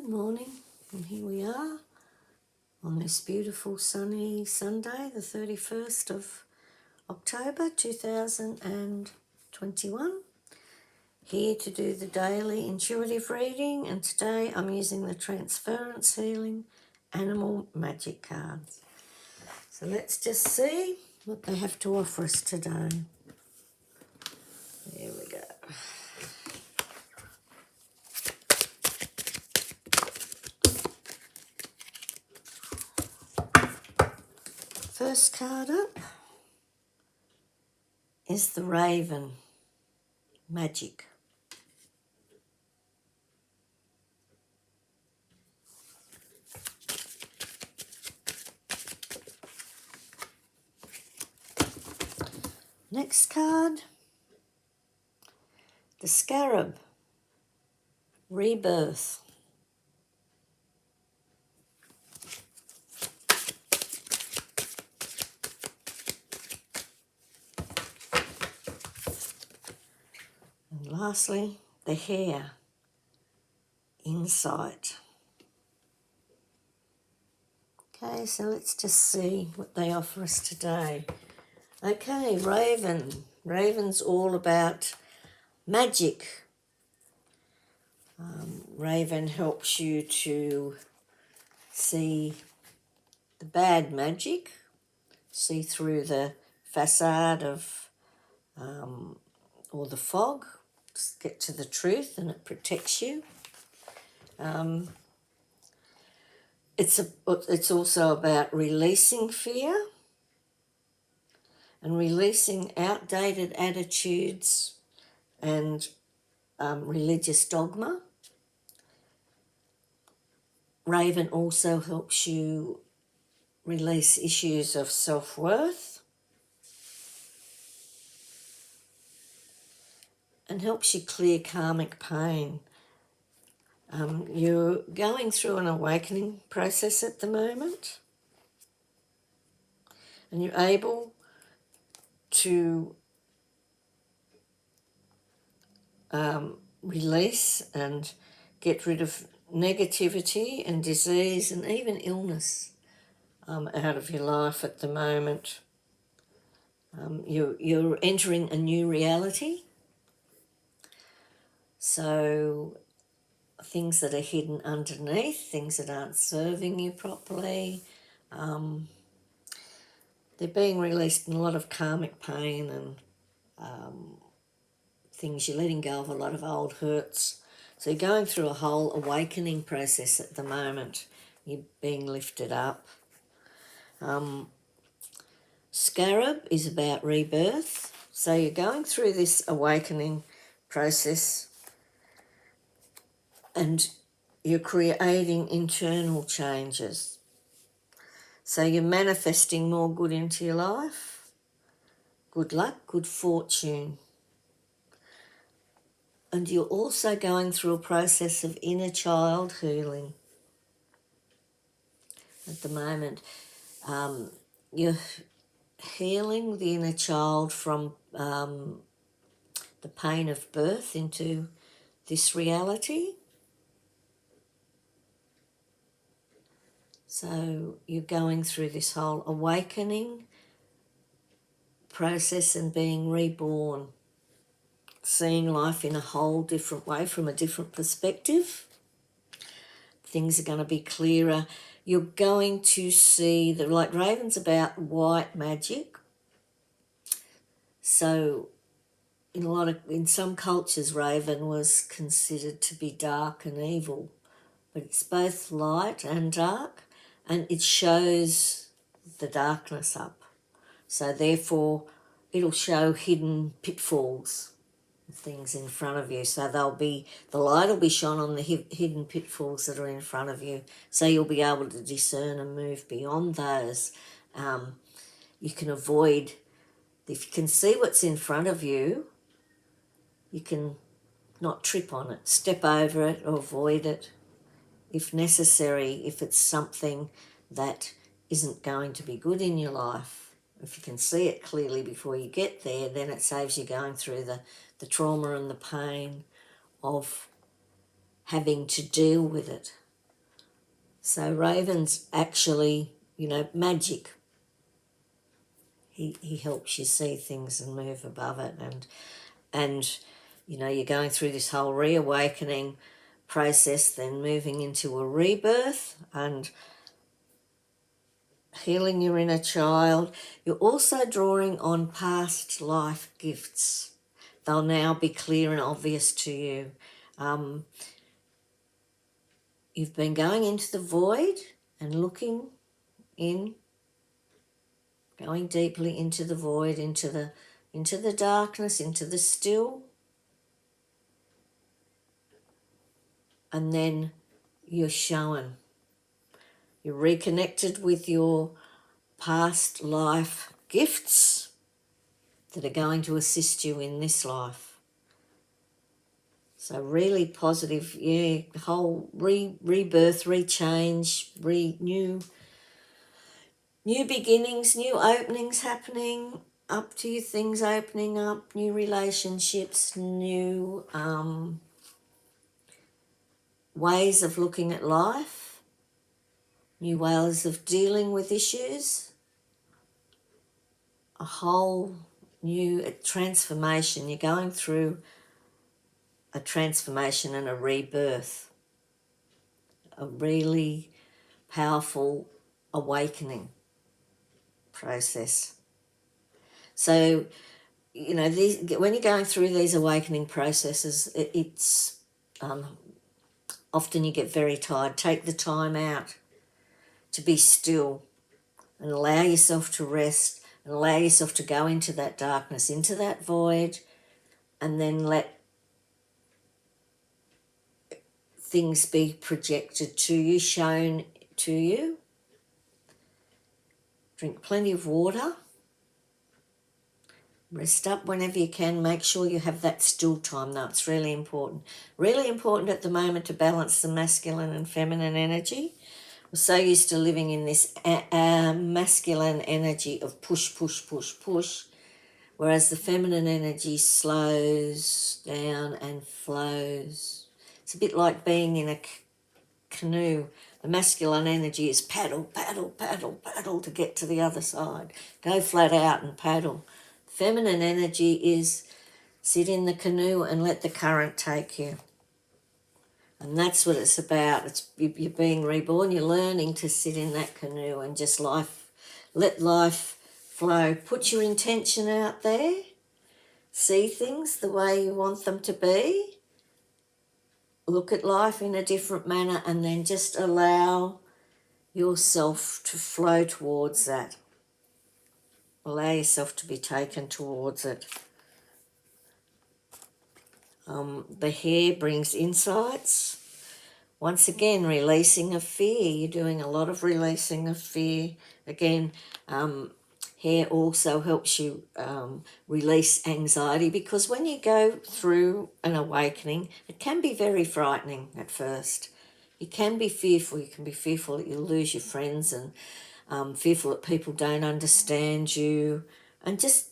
Good morning, and here we are on this beautiful sunny Sunday, the 31st of October 2021, here to do the daily intuitive reading, and today I'm using the Transference Healing Animal Magic cards. So let's just see what they have to offer us today. There we go. First card up is the Raven Magic. Next card, the Scarab Rebirth. And lastly, the Hare Insight. Okay, so let's just see what they offer us today. Okay, Raven. Raven's all about magic. Raven helps you to see the bad magic, see through the facade of or the fog, just get to the truth, and it protects you. It's also about releasing fear and releasing outdated attitudes and religious dogma. Raven also helps you release issues of self-worth and helps you clear karmic pain. You're going through an awakening process at the moment, and you're able to release and get rid of negativity and disease and even illness out of your life at the moment. You're entering a new reality, so things that are hidden underneath, things that aren't serving you properly, they're being released in a lot of karmic pain and things. You're letting go of a lot of old hurts. So you're going through a whole awakening process at the moment. You're being lifted up. Scarab is about rebirth. So you're going through this awakening process and you're creating internal changes. So you're manifesting more good into your life, good luck, good fortune. And you're also going through a process of inner child healing at the moment. You're healing the inner child from the pain of birth into this reality. So you're going through this whole awakening process and being reborn, seeing life in a whole different way, from a different perspective. Things are going to be clearer. You're going to see that, like Raven's about white magic. So in some cultures, Raven was considered to be dark and evil, but it's both light and dark, and it shows the darkness up. So therefore, it'll show hidden pitfalls, things in front of you. So the light will be shone on the hidden pitfalls that are in front of you. So you'll be able to discern and move beyond those. You can avoid, if you can see what's in front of you, you can not trip on it, step over it or avoid it if necessary, if it's something that isn't going to be good in your life. If you can see it clearly before you get there, then it saves you going through the trauma and the pain of having to deal with it. So Raven's actually, magic. He helps you see things and move above it, and you're going through this whole reawakening process, then moving into a rebirth and healing your inner child. You're also drawing on past life gifts. They'll now be clear and obvious to you. You've been going into the void and looking in, going deeply into the void, into the darkness, into the still. And then you're shown. You're reconnected with your past life gifts that are going to assist you in this life. So really positive, the whole rebirth, rechange, new beginnings, new openings happening, up to you, things opening up, new relationships, new ways of looking at life, new ways of dealing with issues, a whole new transformation. You're going through a transformation and a rebirth, a really powerful awakening process. So, when you're going through these awakening processes, it's often you get very tired. Take the time out to be still and allow yourself to rest and allow yourself to go into that darkness, into that void, and then let things be projected to you, shown to you. Drink plenty of water. Rest up whenever you can. Make sure you have that still time, though. It's really important. Really important at the moment to balance the masculine and feminine energy. We're so used to living in this masculine energy of push, push, push, push, whereas the feminine energy slows down and flows. It's a bit like being in a canoe. The masculine energy is paddle, paddle, paddle, paddle to get to the other side. Go flat out and paddle. Feminine energy is sit in the canoe and let the current take you. And that's what it's about. You're being reborn. You're learning to sit in that canoe and just let life flow. Put your intention out there. See things the way you want them to be. Look at life in a different manner, and then just allow yourself to flow towards that. Allow yourself to be taken towards it. The hair brings insights. Once again, releasing of fear. You're doing a lot of releasing of fear. Again, hair also helps you release anxiety, because when you go through an awakening, it can be very frightening at first. You can be fearful. You can be fearful that you'll lose your friends, and fearful that people don't understand you, and just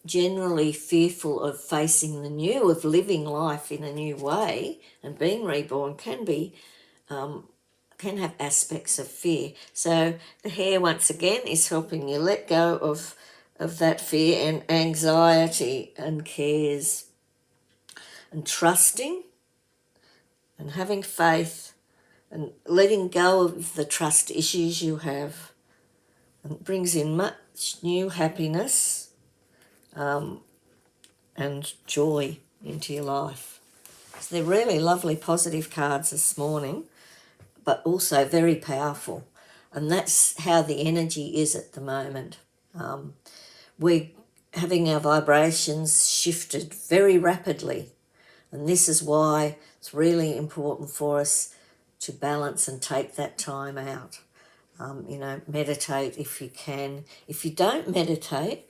generally fearful of facing the new, of living life in a new way, and being reborn can have aspects of fear. So the hair, once again, is helping you let go of that fear and anxiety and cares, and trusting and having faith and letting go of the trust issues you have. And it brings in much new happiness and joy into your life. So they're really lovely positive cards this morning, but also very powerful. And that's how the energy is at the moment. We're having our vibrations shifted very rapidly. And this is why it's really important for us to balance and take that time out. Meditate if you can. If you don't meditate,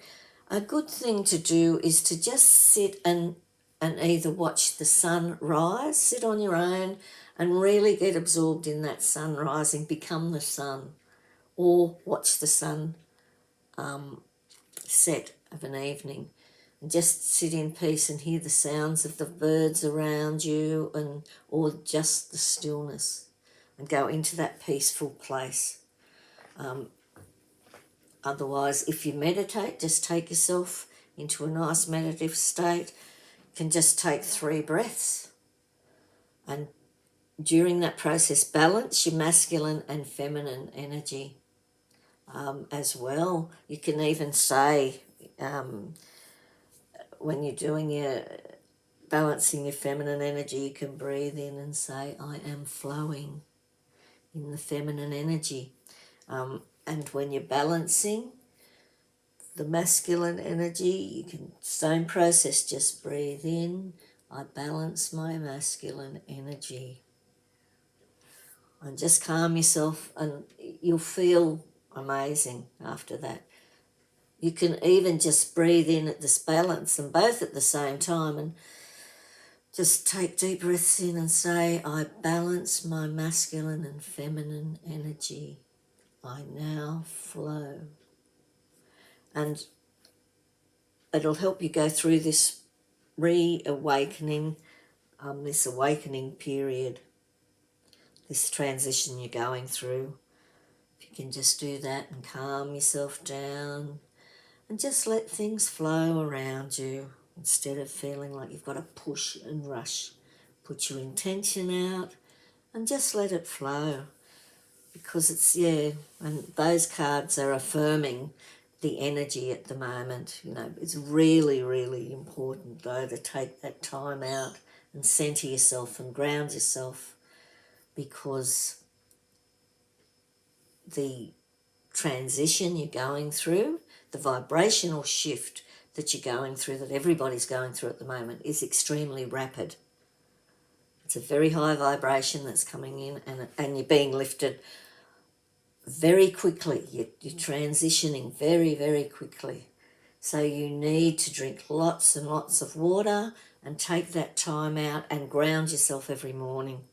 a good thing to do is to just sit and either watch the sun rise, sit on your own and really get absorbed in that sun rising, become the sun, or watch the sun set of an evening. And just sit in peace and hear the sounds of the birds around you, or just the stillness. and go into that peaceful place. Otherwise, if you meditate, just take yourself into a nice meditative state. You can just take 3 breaths, and during that process, balance your masculine and feminine energy as well. You can even say, when you're doing your balancing your feminine energy, you can breathe in and say, I am flowing in the feminine energy. And when you're balancing the masculine energy, you can, same process, just breathe in, I balance my masculine energy. And just calm yourself, and you'll feel amazing after that. You can even just breathe in at this balance and both at the same time, and just take deep breaths in and say, I balance my masculine and feminine energy. I now flow. And it'll help you go through this reawakening, this awakening period, this transition you're going through. If you can just do that and calm yourself down and just let things flow around you instead of feeling like you've got to push and rush. Put your intention out and just let it flow, because it's, and those cards are affirming the energy at the moment. You know, it's really, really important though to take that time out and center yourself and ground yourself, because the transition you're going through, the vibrational shift that you're going through, that everybody's going through at the moment, is extremely rapid. It's a very high vibration that's coming in, and you're being lifted very quickly. You're transitioning very, very quickly. So you need to drink lots and lots of water and take that time out and ground yourself every morning.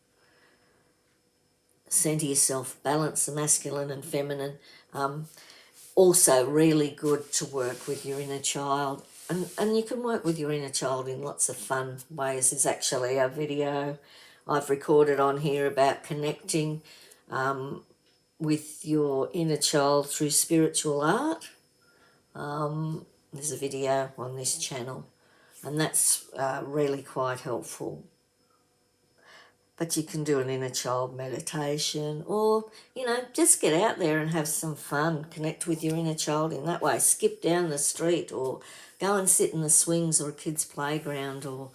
Center yourself, balance the masculine and feminine. Also really good to work with your inner child. And you can work with your inner child in lots of fun ways. There's actually a video I've recorded on here about connecting with your inner child through spiritual art. There's a video on this channel, and that's really quite helpful. But you can do an inner child meditation, or, just get out there and have some fun. Connect with your inner child in that way. Skip down the street, or go and sit in the swings or a kid's playground, or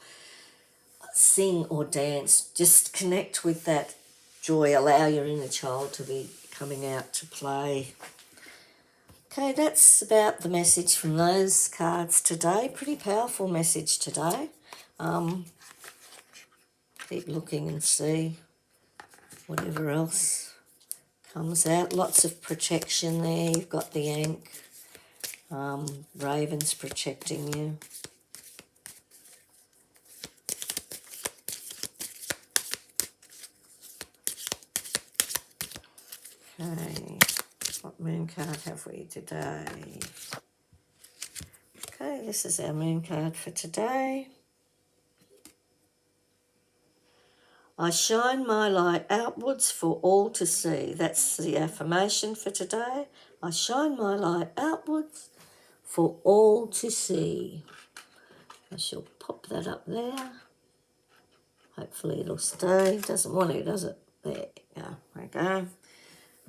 sing or dance. Just connect with that joy. Allow your inner child to be coming out to play. Okay, that's about the message from those cards today. Pretty powerful message today. Keep looking and see whatever else comes out. Lots of protection there. You've got the Ankh. Ravens protecting you. Okay, what moon card have we today? Okay, this is our moon card for today. I shine my light outwards for all to see. That's the affirmation for today. I shine my light outwards for all to see. I shall pop that up there. Hopefully it'll stay. Doesn't want to, does it? There you go. There we go.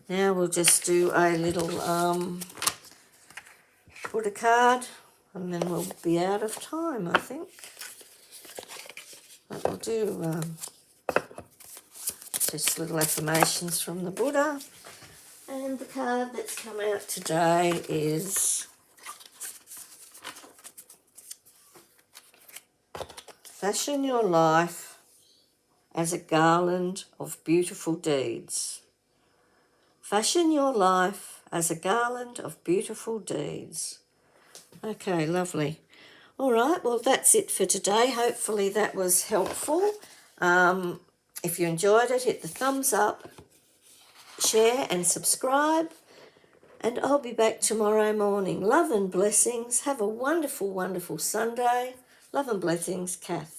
Now we'll just do a little Buddha card, and then we'll be out of time, I think. But we'll do just little affirmations from the Buddha. And the card that's come out today is fashion your life as a garland of beautiful deeds. Fashion your life as a garland of beautiful deeds. Okay, lovely. All right, well, that's it for today. Hopefully that was helpful. If you enjoyed it, hit the thumbs up, share and subscribe. And I'll be back tomorrow morning. Love and blessings. Have a wonderful, wonderful Sunday. Love and blessings, Kath.